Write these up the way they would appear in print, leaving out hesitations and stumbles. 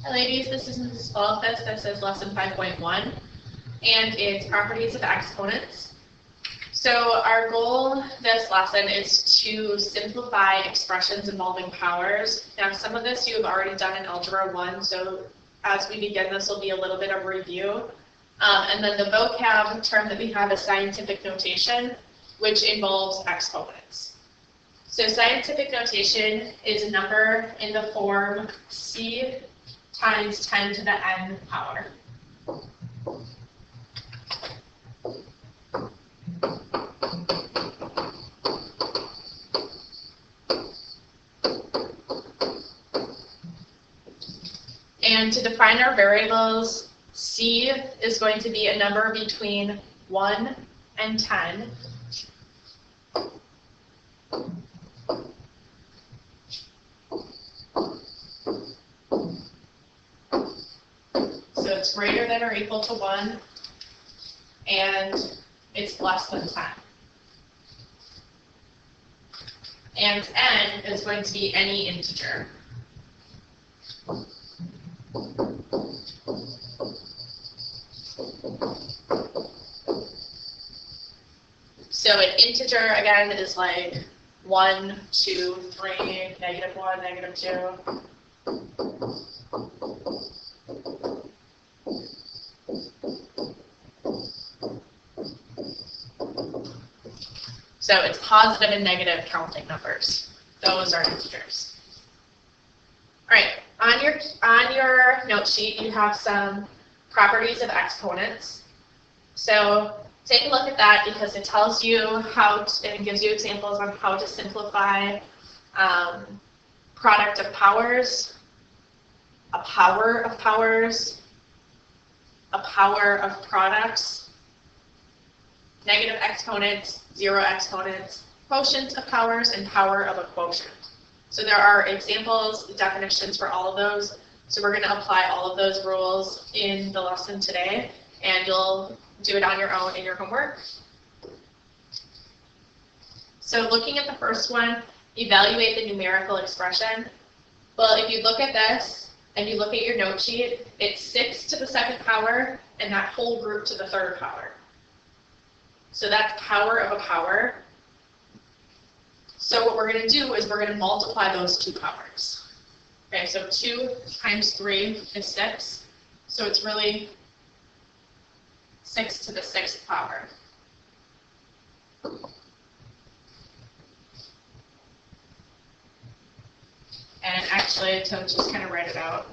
Hi ladies, this is Mrs. Blaufuss. This is lesson 5.1, and it's properties of exponents. So our goal this lesson is to simplify expressions involving powers. Now some of this you have already done in Algebra 1, so as we begin this will be a little bit of review. And then the vocab term that we have is scientific notation, which involves exponents. So scientific notation is a number in the form C times 10 to the n power. And to define our variables, C is going to be a number between 1 and 10. So it's greater than or equal to 1, and it's less than 10. And n is going to be any integer. So an integer, again, is like 1, 2, 3, -1, -2. So it's positive and negative counting numbers. Those are integers. All right, on your note sheet, you have some properties of exponents. So take a look at that because it tells you how to, and it gives you examples on how to simplify product of powers, a power of powers, a power of products, negative exponents, zero exponents, quotient of powers, and power of a quotient. So there are examples, definitions for all of those. So we're going to apply all of those rules in the lesson today, and you'll do it on your own in your homework. So looking at the first one, evaluate the numerical expression. Well, if you look at this and you look at your note sheet, it's 6 to the second power and that whole group to the third power. So that's power of a power. So what we're going to do is we're going to multiply those two powers. Okay, so 2 times 3 is 6. So it's really 6 to the 6th power. And actually, to just kind of write it out,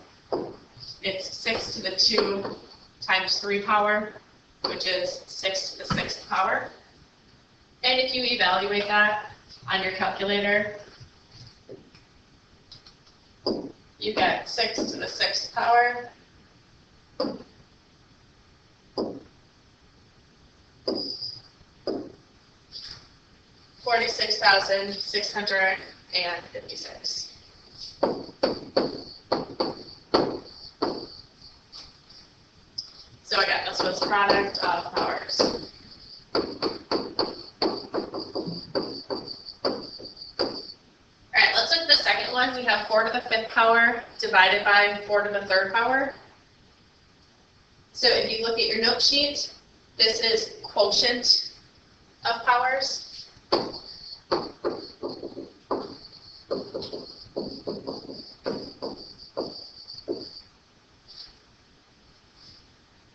it's 6 to the 2 times 3 power, which is 6 to the 6th power. And if you evaluate that on your calculator, you get 6 to the 6th power. $46,656. So again, this was product of powers. Alright, let's look at the second one. We have 4 to the 5th power divided by 4 to the 3rd power. So if you look at your note sheet, this is quotient of powers.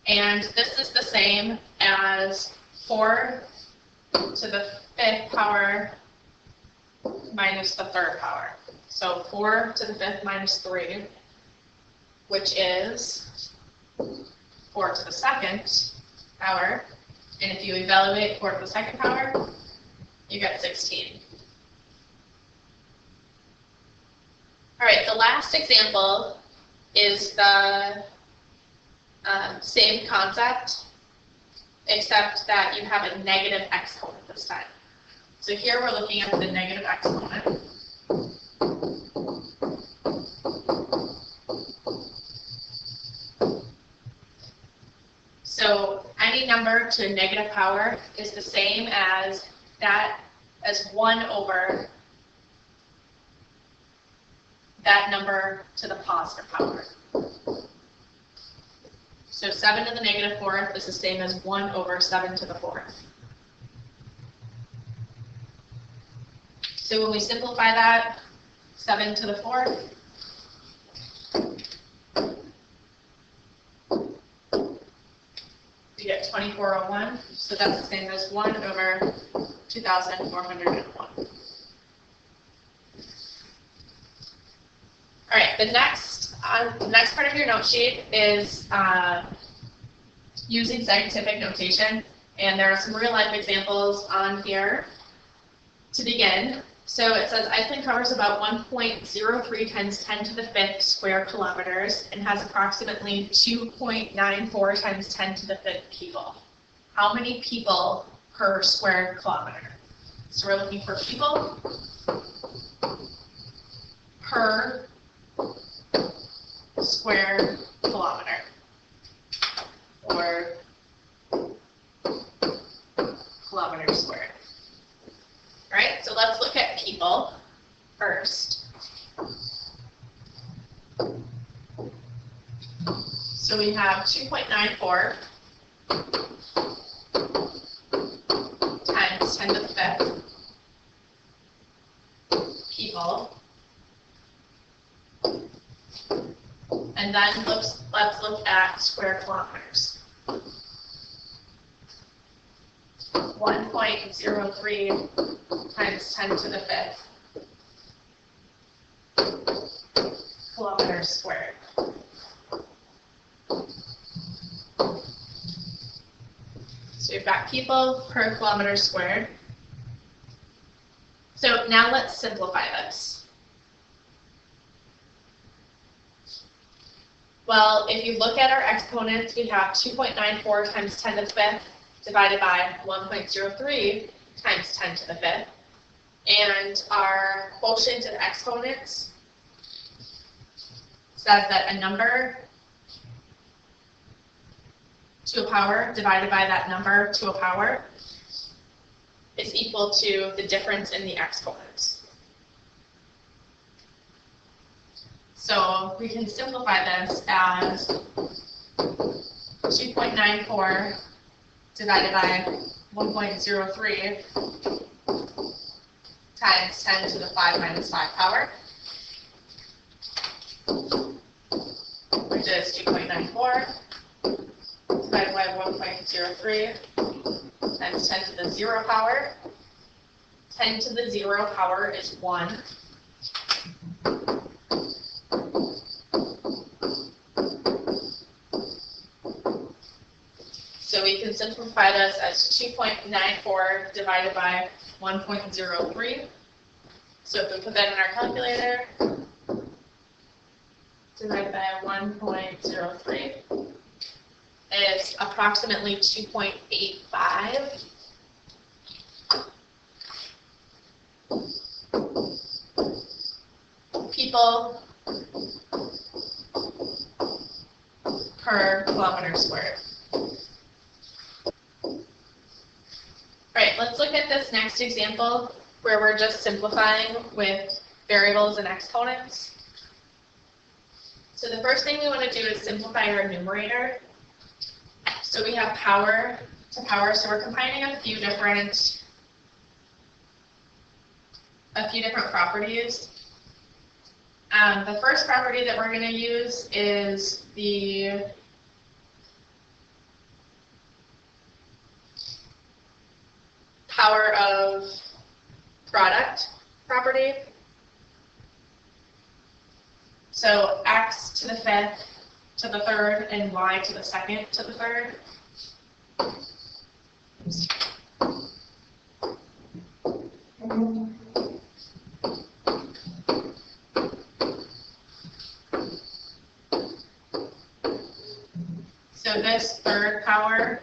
And this is the same as 4 to the 5th power minus the 3rd power. So 4 to the 5th minus 3, which is 4 to the 2nd power. And if you evaluate 4 to the 2nd power, you get 16. All right, the last example is the same concept, except that you have a negative exponent this time. So here we're looking at the negative exponent. So any number to a negative power is the same as 1 over that number to the positive power. So 7 to the negative fourth is the same as 1 over 7 to the fourth. So when we simplify that, 7 to the fourth, we get 2401. So that's the same as 1 over 2,401. All right, the next part of your note sheet is using scientific notation, and there are some real-life examples on here to begin. So it says Iceland covers about 1.03 times 10 to the fifth square kilometers and has approximately 2.94 times 10 to the fifth people. How many people per square kilometer? So we're looking for people per square kilometer, or kilometer squared. All right, so let's look at people first. So we have 2.94 times 10 to the fifth people. And then let's look at square kilometers. 1.03 times 10 to the fifth kilometers squared. So we've got people per kilometer squared. So now let's simplify this. Well, if you look at our exponents, we have 2.94 times 10 to the fifth divided by 1.03 times 10 to the fifth. And our quotient of exponents says that a number to a power divided by that number to a power is equal to the difference in the exponents. So we can simplify this as 2.94 divided by 1.03 times 10 to the 5 minus 5 power, which is 2.94 divided by 1.03 times 10 to the 0 power. 10 to the 0 power is 1. So we can simplify this as 2.94 divided by 1.03. So if we put that in our calculator, divided by 1.03 is approximately 2.85. People per kilometer squared. All right, let's look at this next example where we're just simplifying with variables and exponents. So the first thing we want to do is simplify our numerator. So we have power to power, so we're combining a few different properties. The first property that we're going to use is the power of product property. So x to the fifth to the third and y to the second to the third. So this third power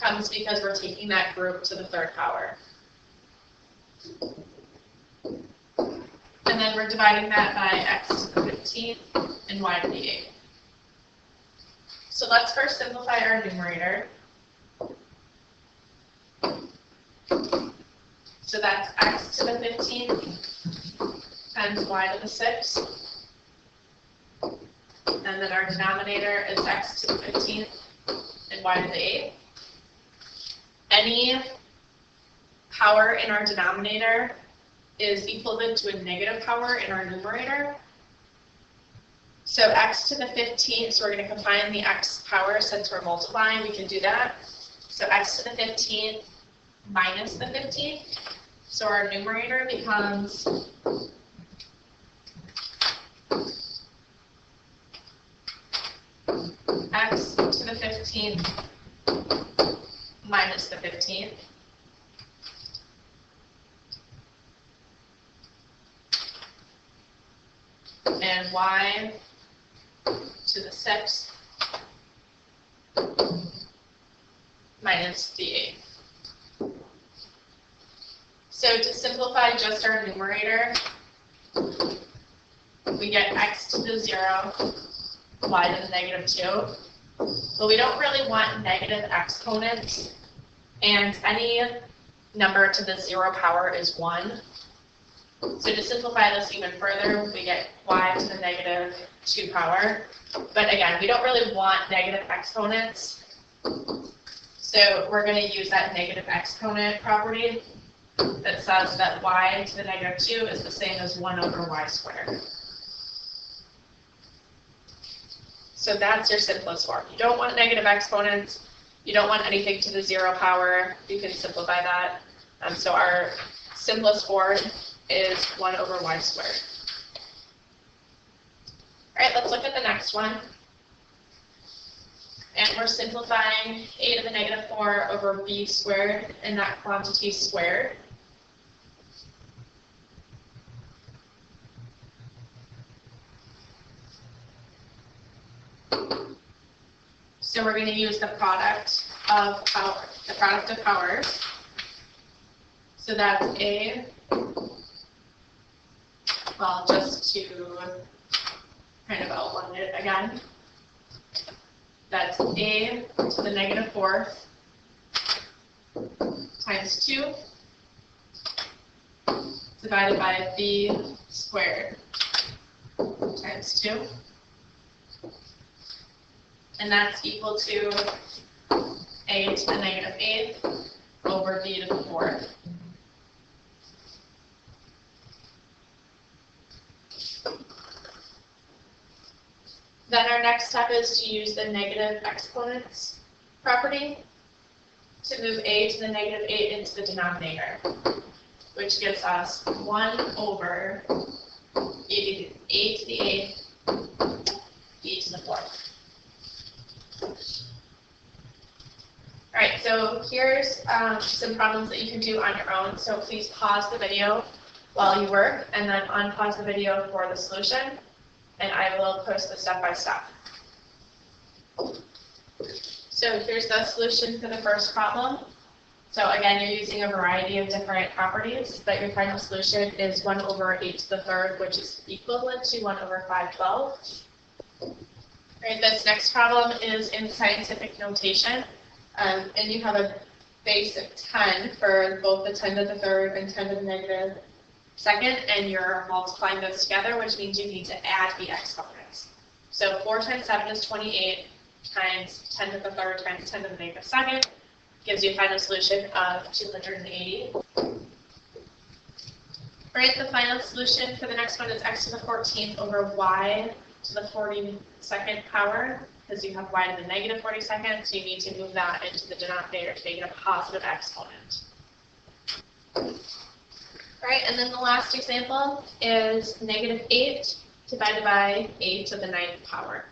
comes because we're taking that group to the third power. And then we're dividing that by x to the 15th and y to the 8th. So let's first simplify our numerator. So that's x to the 15th times y to the 6. And then our denominator is x to the 15th and y to the 8th. Any power in our denominator is equivalent to a negative power in our numerator. So x to the 15th, so we're going to combine the x power since we're multiplying, we can do that. So x to the 15th minus the 15th. So our numerator becomes x to the 15th minus the 15th. And y to the 6th minus the 8th. So to simplify just our numerator, we get x to the 0, y to the negative 2. But we don't really want negative exponents, and any number to the 0 power is 1. So to simplify this even further, we get y to the negative 2 power. But again, we don't really want negative exponents. So we're going to use that negative exponent property that says that y to the negative 2 is the same as 1 over y squared. So that's your simplest form. You don't want negative exponents. You don't want anything to the 0 power. You can simplify that. So our simplest form is 1 over y squared. All right, let's look at the next one. And we're simplifying a to the negative 4 over b squared, and that quantity squared. So we're going to use the product of powers. So that's a, well, just to kind of outline it again, that's a to the negative 4th times 2 divided by b squared times 2. And that's equal to a to the negative 8th over b to the 4th. Then our next step is to use the negative exponents property to move a to the negative 8 into the denominator, which gives us 1 over a to the 8th, b to the 4th. All right, so here's some problems that you can do on your own. So please pause the video while you work, and then unpause the video for the solution, and I will post the step by step. So here's the solution for the first problem. So again, you're using a variety of different properties, but your final solution is 1 over 8 to the 3rd, which is equivalent to 1 over 5/12. All right, this next problem is in scientific notation, and you have a base of 10 for both the 10 to the 3rd and 10 to the negative 2nd, and you're multiplying those together, which means you need to add the exponents. So 4 times 7 is 28 times 10 to the 3rd times 10 to the negative 2nd gives you a final solution of 280. All right, the final solution for the next one is x to the 14th over y to the 42nd power, because you have y to the negative 42nd, so you need to move that into the denominator to make it a positive exponent. All right, and then the last example is negative 8 divided by a to the 9th power.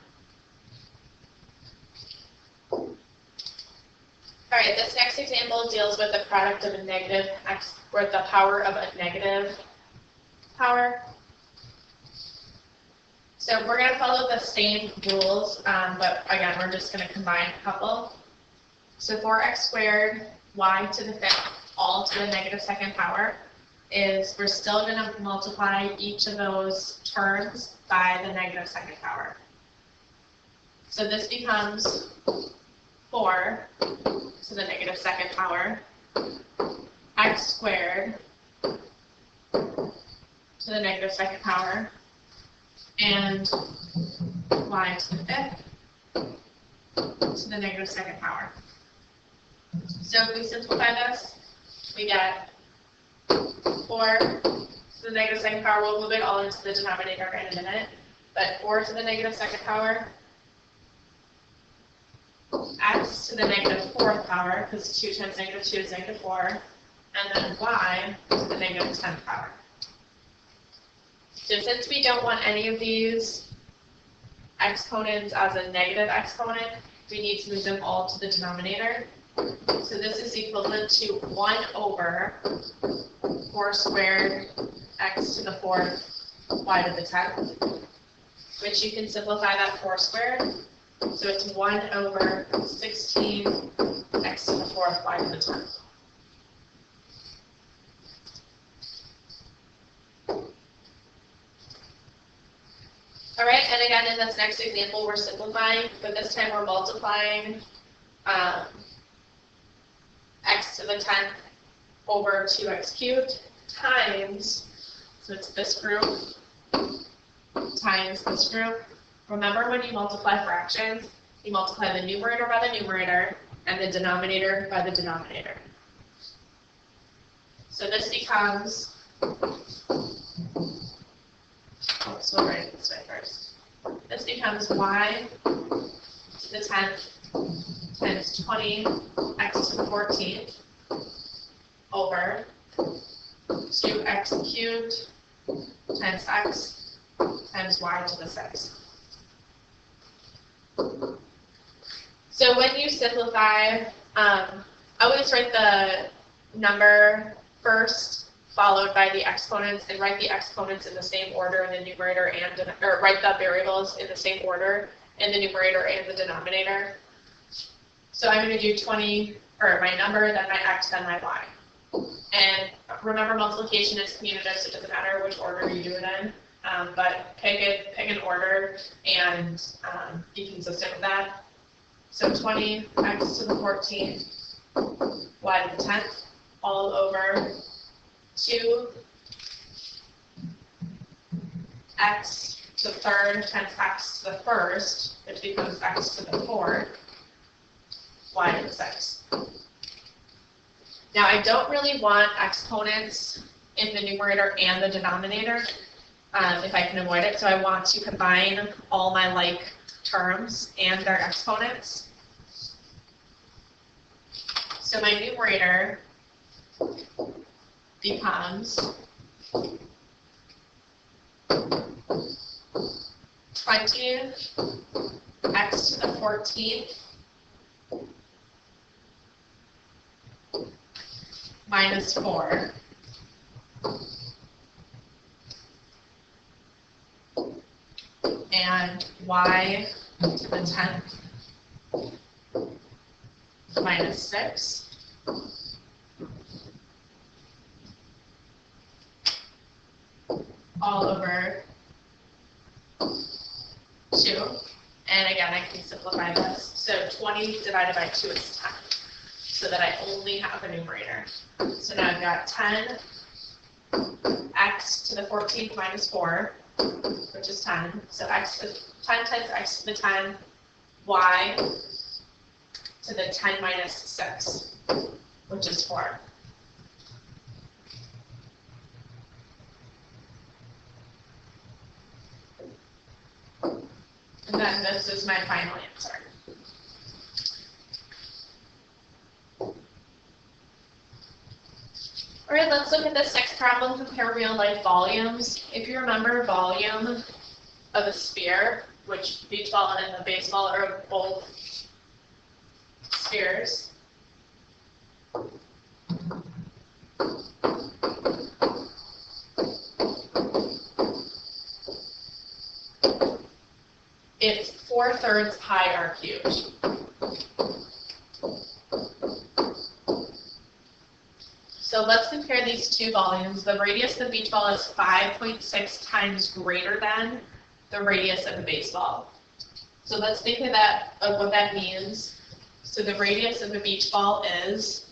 All right, this next example deals with the product of a negative x, or the power of a negative power. So we're going to follow the same rules, but again, we're just going to combine a couple. So 4x squared y to the 5th, all to the negative 2nd power, is we're still going to multiply each of those terms by the negative 2nd power. So this becomes 4 to the negative 2nd power, x squared to to the negative second power, and y to the fifth to the negative second power. So if we simplify this, we get 4 to the negative second power. We'll move it all into the denominator in a minute, but 4 to the negative second power, x to the negative fourth power, because 2 times negative 2 is negative 4, and then y to the negative 10th power. So since we don't want any of these exponents as a negative exponent, we need to move them all to the denominator. So this is equivalent to 1 over 4 squared x to the 4th y to the 10th, which you can simplify that 4 squared. So it's 1 over 16 x to the 4th y to the 10th. All right, and again, in this next example, we're simplifying, but this time we're multiplying x to the 10th over 2x cubed times, so it's this group, times this group. Remember, when you multiply fractions, you multiply the numerator by the numerator and the denominator by the denominator. So this becomes, so we'll write it this way first. This becomes y to the 10th times 20 x to the 14th over 2x cubed times x times y to the 6th. So when you simplify, always write the number first, followed by the exponents, and write the exponents in the same order in the numerator and, or write the variables in the same order in the numerator and the denominator. So I'm going to do 20, or my number, then my x, then my y. And remember, multiplication is commutative, so it doesn't matter which order you do it in, but pick an order and be consistent with that. So 20 x to the 14th, y to the 10th, all over 2 x to the 3rd times x to the 1st, which becomes x to the 4th, y to the 6th. Now, I don't really want exponents in the numerator and the denominator, if I can avoid it, so I want to combine all my like terms and their exponents. So my numerator becomes 20 x to the 14th minus 4 and y to the 10th minus 6 all over 2, and again I can simplify this. So 20 divided by 2 is 10, so that I only have a numerator. So now I've got 10 x to the 14th minus 4, which is 10. So 10 times x to the 10, y to the 10 minus 6, which is 4. And then this is my final answer. All right, let's look at this next problem, compare real-life volumes. If you remember, volume of a sphere, which beach ball and the baseball are both spheres. It's 4/3 pi r cubed. So let's compare these two volumes. The radius of the beach ball is 5.6 times greater than the radius of the baseball. So let's think of what that means. So the radius of the beach ball is,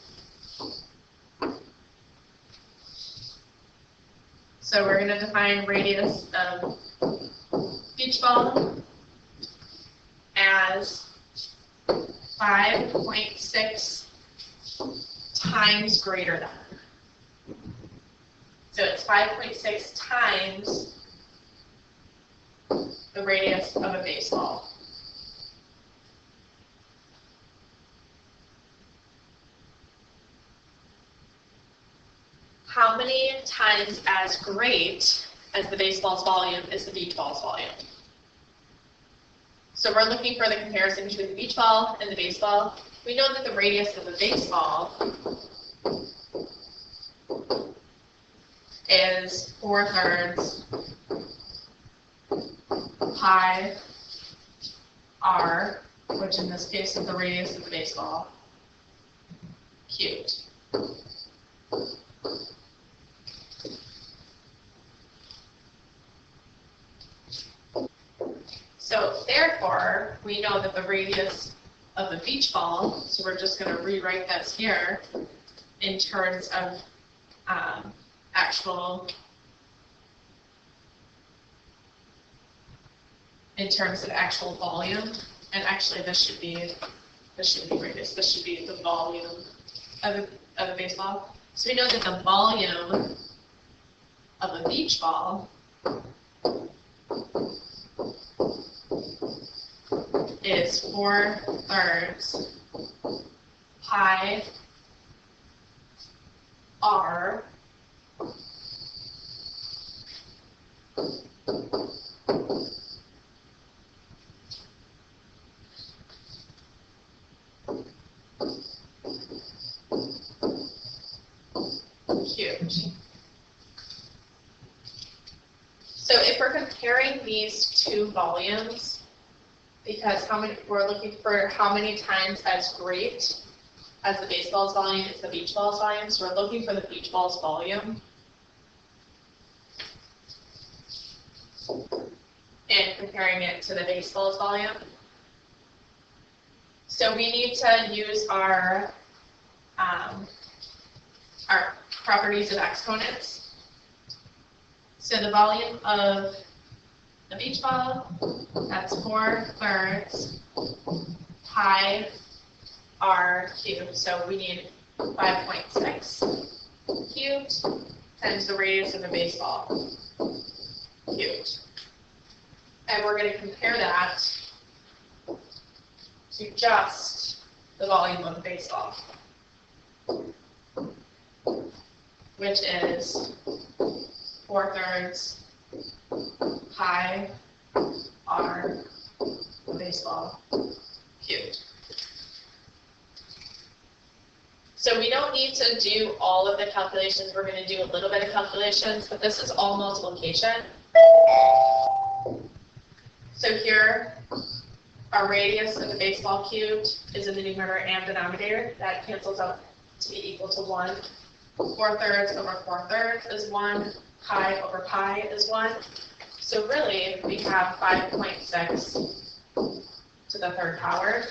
So we're going to define radius of beach ball as 5.6 times greater than. So it's 5.6 times the radius of a baseball. How many times as great as the baseball's volume is the beach ball's volume? So we're looking for the comparison between the beach ball and the baseball. We know that the radius of the baseball is 4/3 pi r, which in this case is the radius of the baseball, cubed. So therefore, we know that the radius of the beach ball, so we're just going to rewrite this here in terms of actual volume, and actually this should be radius. This should be the volume of a baseball. So we know that the volume of a beach ball is 4/3 pi r cubed. So if we're comparing these two volumes, because we're looking for how many times as great as the baseball's volume is the beach ball's volume, so we're looking for the beach ball's volume and comparing it to the baseball's volume. So we need to use our properties of exponents. So the volume of the beach ball, that's 4/3 pi r cubed. So we need 5.6 cubed times the radius of the baseball cubed. And we're going to compare that to just the volume of the baseball, which is 4/3 pi r baseball cubed. So we don't need to do all of the calculations. We're going to do a little bit of calculations, but this is all multiplication. So here, our radius of the baseball cubed is in the numerator and denominator. That cancels out to be equal to 1. 4/3 over 4/3 is 1. Pi over pi is 1. So really, we have 5.6 to the third power.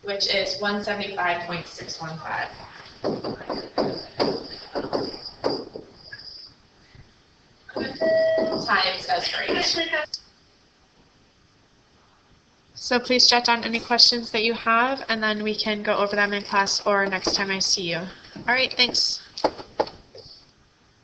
Which is 175.615. Times as great. So please jot down any questions that you have, and then we can go over them in class or next time I see you. All right, thanks.